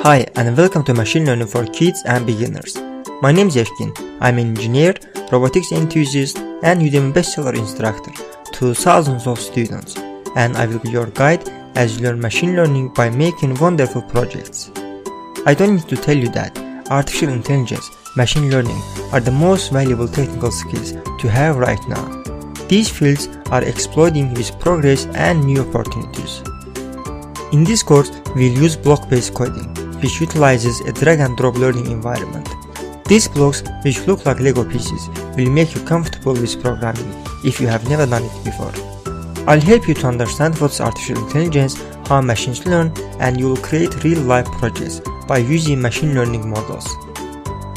Hi and welcome to Machine Learning for Kids and Beginners. My name is Yevkin. I'm an engineer, robotics enthusiast and Udemy bestseller instructor to thousands of students, and I will be your guide as you learn machine learning by making wonderful projects. I don't need to tell you that artificial intelligence, machine learning are the most valuable technical skills to have right now. These fields are exploding with progress and new opportunities. In this course, we'll use block-based coding, which utilizes a drag-and-drop learning environment. These blocks, which look like Lego pieces, will make you comfortable with programming if you have never done it before. I'll help you to understand what's artificial intelligence, how machines learn, and you will create real-life projects by using machine learning models.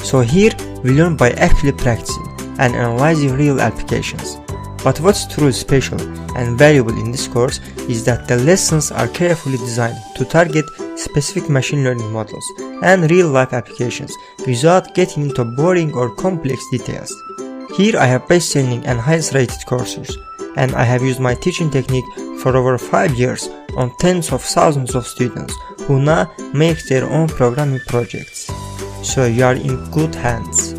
So here, we learn by actually practicing and analyzing real applications. But what's truly special and valuable in this course is that the lessons are carefully designed to target specific machine learning models and real-life applications without getting into boring or complex details. Here I have best-selling and highest-rated courses, and I have used my teaching technique for over 5 years on tens of thousands of students who now make their own programming projects. So you are in good hands.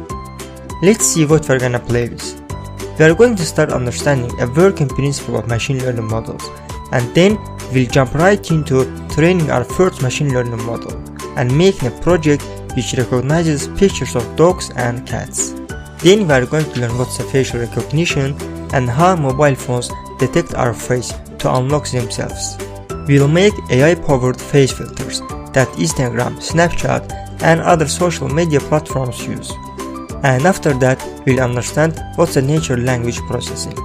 Let's see what we're gonna play with. We are going to start understanding a working principle of machine learning models, and then we'll jump right into training our first machine learning model and making a project which recognizes pictures of dogs and cats. Then we are going to learn what's a facial recognition and how mobile phones detect our face to unlock themselves. We'll make AI-powered face filters that Instagram, Snapchat and other social media platforms use. And after that, we'll understand what's a natural language processing.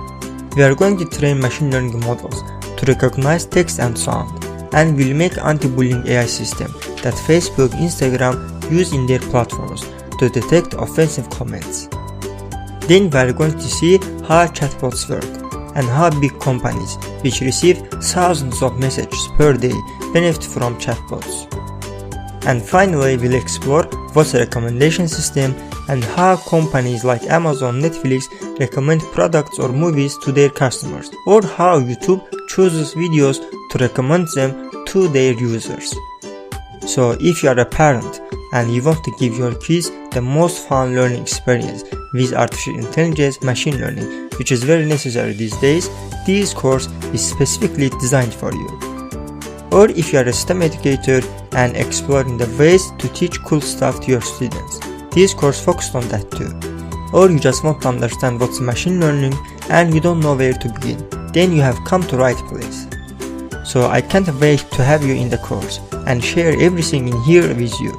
We are going to train machine learning models to recognize text and sound, and we'll make anti-bullying AI system that Facebook, Instagram use in their platforms to detect offensive comments. Then we are going to see how chatbots work and how big companies, which receive thousands of messages per day, benefit from chatbots. And finally, we'll explore what's a recommendation system and how companies like Amazon, Netflix recommend products or movies to their customers, or how YouTube chooses videos to recommend them to their users. So if you are a parent and you want to give your kids the most fun learning experience with artificial intelligence machine learning, which is very necessary these days, this course is specifically designed for you. Or if you are a STEM educator and exploring the ways to teach cool stuff to your students, this course focused on that too. Or you just want to understand what's machine learning and you don't know where to begin, then you have come to the right place. So I can't wait to have you in the course and share everything in here with you.